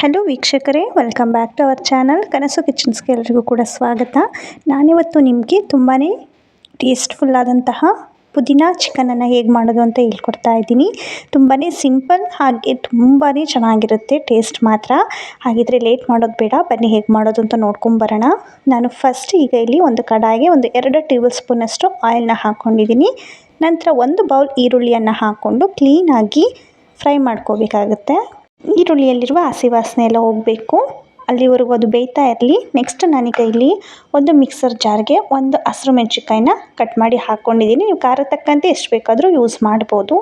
Hello ವೀಕ್ಷಕರೇ, welcome back to our channel ಕನಸು ಕಿಚನ್ಸ್ಗೆ ಎಲ್ರಿಗೂ ಕೂಡ ಸ್ವಾಗತ. ನಾನಿವತ್ತು ನಿಮಗೆ ತುಂಬಾ ಟೇಸ್ಟ್ಫುಲ್ ಆದಂತಹ ಪುದೀನ ಚಿಕನನ್ನು ಹೇಗೆ ಮಾಡೋದು ಅಂತ ಹೇಳ್ಕೊಡ್ತಾ ಇದ್ದೀನಿ. ತುಂಬಾ ಸಿಂಪಲ್ ಹಾಗೆ ತುಂಬಾ ಚೆನ್ನಾಗಿರುತ್ತೆ ಟೇಸ್ಟ್ ಮಾತ್ರ. ಹಾಗಿದ್ರೆ ಲೇಟ್ ಮಾಡೋದು ಬೇಡ, ಬನ್ನಿ ಹೇಗೆ ಮಾಡೋದು ಅಂತ ನೋಡ್ಕೊಂಬರೋಣ. ನಾನು ಫಸ್ಟ್ ಈಗ ಇಲ್ಲಿ ಒಂದು ಕಡಾಯಿಗೆ 2 ಟೇಬಲ್ ಸ್ಪೂನಷ್ಟು ಆಯಿಲ್ನ ಹಾಕ್ಕೊಂಡಿದ್ದೀನಿ. ನಂತರ 1 ಬೌಲ್ ಈರುಳ್ಳಿಯನ್ನು ಹಾಕ್ಕೊಂಡು ಕ್ಲೀನಾಗಿ ಫ್ರೈ ಮಾಡ್ಕೋಬೇಕಾಗುತ್ತೆ. ಈರುಳ್ಳಿಯಲ್ಲಿರುವ ಹಸಿ ವಾಸನೆ ಎಲ್ಲ ಹೋಗಬೇಕು, ಅಲ್ಲಿವರೆಗೂ ಅದು ಬೇಯ್ತಾ ಇರಲಿ. ನೆಕ್ಸ್ಟ್ ನಾನೀಗ ಇಲ್ಲಿ ಒಂದು ಮಿಕ್ಸರ್ ಜಾರ್ಗೆ 1 ಹಸಿರು ಮೆಣಸಿನ್ಕಾಯಿನ ಕಟ್ ಮಾಡಿ ಹಾಕ್ಕೊಂಡಿದ್ದೀನಿ. ನೀವು ಖಾರ ತಕ್ಕಂತೆ ಎಷ್ಟು ಬೇಕಾದರೂ ಯೂಸ್ ಮಾಡ್ಬೋದು.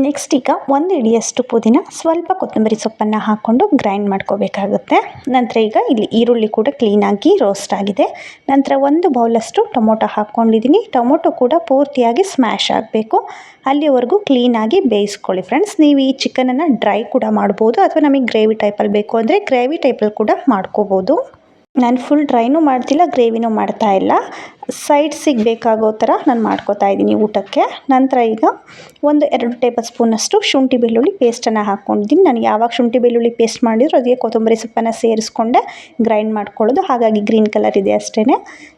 ನೆಕ್ಸ್ಟ್ ಈಗ 1 ಹಿಡಿಯಷ್ಟು ಪುದೀನ, ಸ್ವಲ್ಪ ಕೊತ್ತಂಬರಿ ಸೊಪ್ಪನ್ನು ಹಾಕ್ಕೊಂಡು ಗ್ರೈಂಡ್ ಮಾಡ್ಕೋಬೇಕಾಗುತ್ತೆ. ನಂತರ ಈಗ ಇಲ್ಲಿ ಈರುಳ್ಳಿ ಕೂಡ ಕ್ಲೀನಾಗಿ ರೋಸ್ಟ್ ಆಗಿದೆ. ನಂತರ 1 ಬೌಲಷ್ಟು ಟೊಮೊಟೊ ಹಾಕ್ಕೊಂಡಿದ್ದೀನಿ. ಟೊಮೊಟೊ ಕೂಡ ಪೂರ್ತಿಯಾಗಿ ಸ್ಮ್ಯಾಶ್ ಆಗಬೇಕು, ಅಲ್ಲಿವರೆಗೂ ಕ್ಲೀನಾಗಿ ಬೇಯಿಸ್ಕೊಳ್ಳಿ ಫ್ರೆಂಡ್ಸ್. ನೀವು ಈ ಚಿಕನನ್ನು ಡ್ರೈ ಕೂಡ ಮಾಡ್ಬೋದು, ಅಥವಾ ನಮಗೆ ಗ್ರೇವಿ ಟೈಪಲ್ಲಿ ಬೇಕು ಅಂದರೆ ಗ್ರೇವಿ ಟೈಪಲ್ಲಿ ಕೂಡ ಮಾಡ್ಕೋಬೋದು. ನಾನು ಫುಲ್ ಡ್ರೈನೂ ಮಾಡ್ತಿಲ್ಲ, ಗ್ರೇವಿನೂ ಮಾಡ್ತಾ ಇಲ್ಲ. ಸೈಡ್ಸಿಗೆ ಬೇಕಾಗೋ ಥರ ನಾನು ಮಾಡ್ಕೋತಾ ಇದ್ದೀನಿ ಊಟಕ್ಕೆ. ನಂತರ ಈಗ 1-2 ಟೇಬಲ್ ಸ್ಪೂನಷ್ಟು ಶುಂಠಿ ಬೆಳ್ಳುಳ್ಳಿ ಪೇಸ್ಟನ್ನು ಹಾಕ್ಕೊಂಡಿದ್ದೀನಿ. ನಾನು ಯಾವಾಗ ಶುಂಠಿ ಬೆಳ್ಳುಳ್ಳಿ ಪೇಸ್ಟ್ ಮಾಡಿದ್ರು ಅದಕ್ಕೆ ಕೊತ್ತಂಬರಿ ಸೊಪ್ಪನ್ನು ಸೇರಿಸ್ಕೊಂಡೆ ಗ್ರೈಂಡ್ ಮಾಡ್ಕೊಳ್ಳೋದು, ಹಾಗಾಗಿ ಗ್ರೀನ್ ಕಲರ್ ಇದೆ ಅಷ್ಟೇ.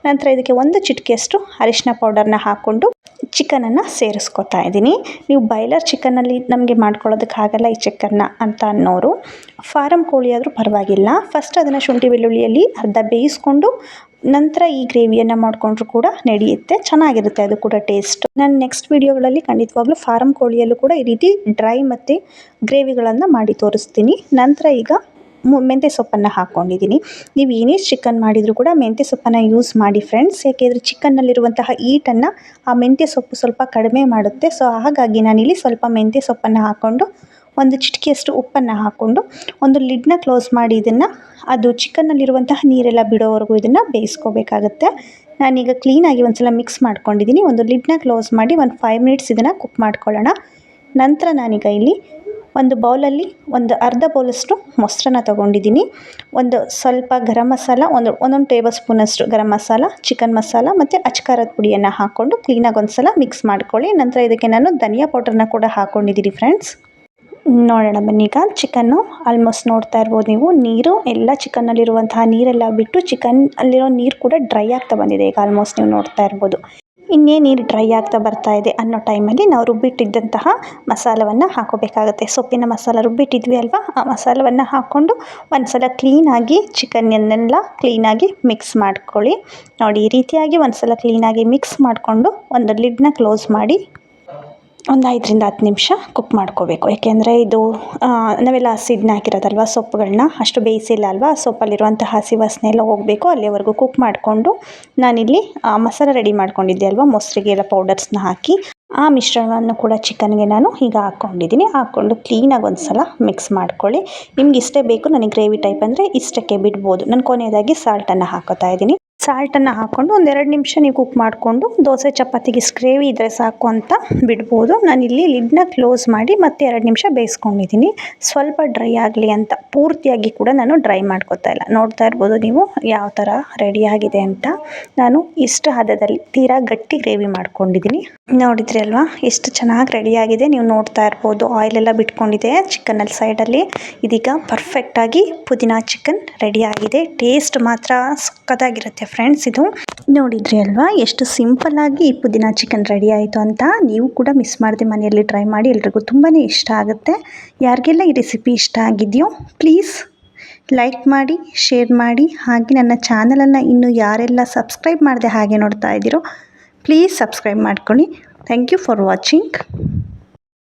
ನಂತರ ಇದಕ್ಕೆ 1 ಚಿಟಿಕೆಯಷ್ಟು ಅರಿಶಿನ ಪೌಡರ್ನ ಹಾಕ್ಕೊಂಡು ಚಿಕನನ್ನು ಸೇರಿಸ್ಕೊತಾ ಇದ್ದೀನಿ. ನೀವು ಬಾಯ್ಲರ್ ಚಿಕನಲ್ಲಿ ನಮಗೆ ಮಾಡ್ಕೊಳ್ಳೋದಕ್ಕಾಗಲ್ಲ ಈ ಚಿಕನ್ನ ಅಂತ ಅನ್ನೋರು ಫಾರಮ್ ಕೋಳಿ ಆದರೂ ಪರವಾಗಿಲ್ಲ, ಫಸ್ಟ್ ಅದನ್ನು ಶುಂಠಿ ಬೆಳ್ಳುಳ್ಳಿಯಲ್ಲಿ ಅರ್ಧ ಬೇಯಿಸ್ಕೊಂಡು ನಂತರ ಈ ಗ್ರೇವಿಯನ್ನು ಮಾಡಿಕೊಂಡ್ರು ಕೂಡ ನಡೆಯುತ್ತೆ, ಚೆನ್ನಾಗಿರುತ್ತೆ ಅದು ಕೂಡ ಟೇಸ್ಟ್. ನಾನು ನೆಕ್ಸ್ಟ್ ವೀಡಿಯೋಗಳಲ್ಲಿ ಖಂಡಿತವಾಗ್ಲೂ ಫಾರಮ್ ಕೋಳಿಯಲ್ಲೂ ಕೂಡ ಈ ರೀತಿ ಡ್ರೈ ಮತ್ತು ಗ್ರೇವಿಗಳನ್ನು ಮಾಡಿ ತೋರಿಸ್ತೀನಿ. ನಂತರ ಈಗ ಮೆಂತ್ಯ ಸೊಪ್ಪನ್ನು ಹಾಕ್ಕೊಂಡಿದ್ದೀನಿ. ನೀವು ಏನೇ ಚಿಕನ್ ಮಾಡಿದರೂ ಕೂಡ ಮೆಂತ್ಯ ಸೊಪ್ಪನ್ನು ಯೂಸ್ ಮಾಡಿ ಫ್ರೆಂಡ್ಸ್, ಯಾಕೆಂದರೆ ಚಿಕನ್ನಲ್ಲಿರುವಂತಹ ಈಟನ್ನು ಆ ಮೆಂತ್ಯ ಸೊಪ್ಪು ಸ್ವಲ್ಪ ಕಡಿಮೆ ಮಾಡುತ್ತೆ. ಸೊ ಹಾಗಾಗಿ ನಾನಿಲ್ಲಿ ಸ್ವಲ್ಪ ಮೆಂತ್ಯ ಸೊಪ್ಪನ್ನು ಹಾಕ್ಕೊಂಡು 1 ಚಿಟಿಕೆಯಷ್ಟು ಉಪ್ಪನ್ನು ಹಾಕ್ಕೊಂಡು ಒಂದು ಲಿಡ್ನ ಕ್ಲೋಸ್ ಮಾಡಿ ಇದನ್ನು ಅದು ಚಿಕನ್ನಲ್ಲಿರುವಂತಹ ನೀರೆಲ್ಲ ಬಿಡೋವರೆಗೂ ಇದನ್ನು ಬೇಯಿಸ್ಕೋಬೇಕಾಗುತ್ತೆ. ನಾನೀಗ ಕ್ಲೀನಾಗಿ ಒಂದು ಸಲ ಮಿಕ್ಸ್ ಮಾಡ್ಕೊಂಡಿದ್ದೀನಿ. ಒಂದು ಲಿಡ್ನ ಕ್ಲೋಸ್ ಮಾಡಿ 5 ಮಿನಿಟ್ಸ್ ಇದನ್ನು ಕುಕ್ ಮಾಡ್ಕೊಳ್ಳೋಣ. ನಂತರ ನಾನೀಗ ಇಲ್ಲಿ ಒಂದು ಬೌಲಲ್ಲಿ ಅರ್ಧ ಬೌಲಷ್ಟು ಮೊಸರನ್ನ ತೊಗೊಂಡಿದ್ದೀನಿ. ಸ್ವಲ್ಪ ಗರಂ ಮಸಾಲ, ಒಂದೊಂದು ಟೇಬಲ್ ಸ್ಪೂನಷ್ಟು ಗರಂ ಮಸಾಲ, ಚಿಕನ್ ಮಸಾಲ ಮತ್ತು ಅಚ್ಕಾರದ ಪುಡಿಯನ್ನು ಹಾಕ್ಕೊಂಡು ಕ್ಲೀನಾಗಿ ಒಂದು ಸಲ ಮಿಕ್ಸ್ ಮಾಡ್ಕೊಳ್ಳಿ. ನಂತರ ಇದಕ್ಕೆ ನಾನು ಧನಿಯಾ ಪೌಡರ್ನ ಕೂಡ ಹಾಕ್ಕೊಂಡಿದ್ದೀನಿ ಫ್ರೆಂಡ್ಸ್. ನೋಡೋಣ ಬನ್ನಿ. ಈಗ ಚಿಕನ್ನು ಆಲ್ಮೋಸ್ಟ್ ನೋಡ್ತಾ ಇರ್ಬೋದು ನೀವು, ನೀರು ಎಲ್ಲ ಚಿಕನ್ನಲ್ಲಿರುವಂತಹ ನೀರೆಲ್ಲ ಬಿಟ್ಟು ಚಿಕನ್ ಅಲ್ಲಿರೋ ನೀರು ಕೂಡ ಡ್ರೈ ಆಗ್ತಾ ಬಂದಿದೆ. ಈಗ ಆಲ್ಮೋಸ್ಟ್ ನೀವು ನೋಡ್ತಾ ಇರ್ಬೋದು. ಇನ್ನೇನು ನೀರು ಡ್ರೈ ಆಗ್ತಾ ಬರ್ತಾ ಇದೆ ಅನ್ನೋ ಟೈಮಲ್ಲಿ ನಾವು ರುಬ್ಬಿಟ್ಟಿದ್ದಂತಹ ಮಸಾಲವನ್ನು ಹಾಕೋಬೇಕಾಗುತ್ತೆ. ಸೊಪ್ಪಿನ ಮಸಾಲ ರುಬ್ಬಿಟ್ಟಿದ್ವಿ ಅಲ್ವಾ, ಆ ಮಸಾಲವನ್ನು ಹಾಕ್ಕೊಂಡು ಒಂದು ಸಲ ಕ್ಲೀನಾಗಿ ಚಿಕನ್ನನ್ನೆಲ್ಲ ಕ್ಲೀನಾಗಿ ಮಿಕ್ಸ್ ಮಾಡ್ಕೊಳ್ಳಿ. ನೋಡಿ, ಈ ರೀತಿಯಾಗಿ ಒಂದು ಸಲ ಕ್ಲೀನಾಗಿ ಮಿಕ್ಸ್ ಮಾಡಿಕೊಂಡು ಒಂದು ಲಿಡ್ನ ಕ್ಲೋಸ್ ಮಾಡಿ 5-10 ನಿಮಿಷ ಕುಕ್ ಮಾಡ್ಕೋಬೇಕು. ಯಾಕೆಂದರೆ ಇದು ನಾವೆಲ್ಲ ಹಸಿದನ್ನ ಹಾಕಿರೋದಲ್ವ, ಸೊಪ್ಪುಗಳನ್ನ ಅಷ್ಟು ಬೇಯಿಸಿಲ್ಲ ಅಲ್ವಾ, ಸೊಪ್ಪಲ್ಲಿರುವಂಥ ಹಸಿ ವಾಸನೆ ಎಲ್ಲ ಹೋಗಬೇಕು, ಅಲ್ಲಿವರೆಗೂ ಕುಕ್ ಮಾಡಿಕೊಂಡು ನಾನಿಲ್ಲಿ ಮಸಾಲ ರೆಡಿ ಮಾಡ್ಕೊಂಡಿದ್ದೆ ಅಲ್ವಾ, ಮೊಸರಿಗೆ ಎಲ್ಲ ಪೌಡರ್ಸ್ನ ಹಾಕಿ ಆ ಮಿಶ್ರಣವನ್ನು ಕೂಡ ಚಿಕನ್ಗೆ ನಾನು ಈಗ ಹಾಕ್ಕೊಂಡಿದ್ದೀನಿ. ಹಾಕ್ಕೊಂಡು ಕ್ಲೀನಾಗಿ ಒಂದು ಸಲ ಮಿಕ್ಸ್ ಮಾಡ್ಕೊಳ್ಳಿ. ನಿಮ್ಗೆ ಇಷ್ಟೇ ಬೇಕು, ನನಗೆ ಗ್ರೇವಿ ಟೈಪ್ ಅಂದರೆ ಇಷ್ಟಕ್ಕೆ ಬಿಡ್ಬೋದು. ನಾನು ಕೊನೆಯದಾಗಿ ಸಾಲ್ಟನ್ನು ಹಾಕೋತಾ ಇದ್ದೀನಿ. ಸಾಲ್ಟನ್ನು ಹಾಕ್ಕೊಂಡು 2 ನಿಮಿಷ ನೀವು ಕುಕ್ ಮಾಡಿಕೊಂಡು ದೋಸೆ ಚಪಾತಿಗೆ ಇಷ್ಟು ಗ್ರೇವಿ ಇದ್ದರೆ ಸಾಕು ಅಂತ ಬಿಡ್ಬೋದು. ನಾನಿಲ್ಲಿ ಲಿಡ್ನ ಕ್ಲೋಸ್ ಮಾಡಿ ಮತ್ತೆ 2 ನಿಮಿಷ ಬೇಯಿಸ್ಕೊಂಡಿದ್ದೀನಿ, ಸ್ವಲ್ಪ ಡ್ರೈ ಆಗಲಿ ಅಂತ. ಪೂರ್ತಿಯಾಗಿ ಕೂಡ ನಾನು ಡ್ರೈ ಮಾಡ್ಕೊತಾ ಇಲ್ಲ. ನೋಡ್ತಾ ಇರ್ಬೋದು ನೀವು ಯಾವ ಥರ ರೆಡಿಯಾಗಿದೆ ಅಂತ. ನಾನು ಇಷ್ಟು ಹದದಲ್ಲಿ ತೀರಾ ಗಟ್ಟಿ ಗ್ರೇವಿ ಮಾಡ್ಕೊಂಡಿದ್ದೀನಿ. ನೋಡಿದ್ರಿ ಅಲ್ವಾ ಎಷ್ಟು ಚೆನ್ನಾಗಿ ರೆಡಿಯಾಗಿದೆ, ನೀವು ನೋಡ್ತಾ ಇರ್ಬೋದು. ಆಯಿಲೆಲ್ಲ ಬಿಟ್ಕೊಂಡಿದೆ ಚಿಕನಲ್ಲಿ ಸೈಡಲ್ಲಿ. ಇದೀಗ ಪರ್ಫೆಕ್ಟಾಗಿ ಪುದೀನ ಚಿಕನ್ ರೆಡಿಯಾಗಿದೆ. ಟೇಸ್ಟ್ ಮಾತ್ರ ಸಕ್ಕತ್ತಾಗಿರುತ್ತೆ ಫ್ರೆಂಡ್ಸ್. ಇದು ನೋಡಿದ್ರಿ ಅಲ್ವಾ ಎಷ್ಟು ಸಿಂಪಲ್ಲಾಗಿ ಈ ಪುದೀನ ಚಿಕನ್ ರೆಡಿ ಆಯಿತು ಅಂತ. ನೀವು ಕೂಡ ಮಿಸ್ ಮಾಡದೆ ಮನೆಯಲ್ಲಿ ಟ್ರೈ ಮಾಡಿ, ಎಲ್ರಿಗೂ ತುಂಬಾ ಇಷ್ಟ ಆಗುತ್ತೆ. ಯಾರಿಗೆಲ್ಲ ಈ ರೆಸಿಪಿ ಇಷ್ಟ ಆಗಿದೆಯೋ ಪ್ಲೀಸ್ ಲೈಕ್ ಮಾಡಿ, ಶೇರ್ ಮಾಡಿ. ಹಾಗೆ ನನ್ನ ಚಾನಲನ್ನು ಇನ್ನೂ ಯಾರೆಲ್ಲ ಸಬ್ಸ್ಕ್ರೈಬ್ ಮಾಡದೆ ಹಾಗೆ ನೋಡ್ತಾ ಇದ್ದೀರೋ ಪ್ಲೀಸ್ ಸಬ್ಸ್ಕ್ರೈಬ್ ಮಾಡ್ಕೊಳ್ಳಿ. Thank you for watching.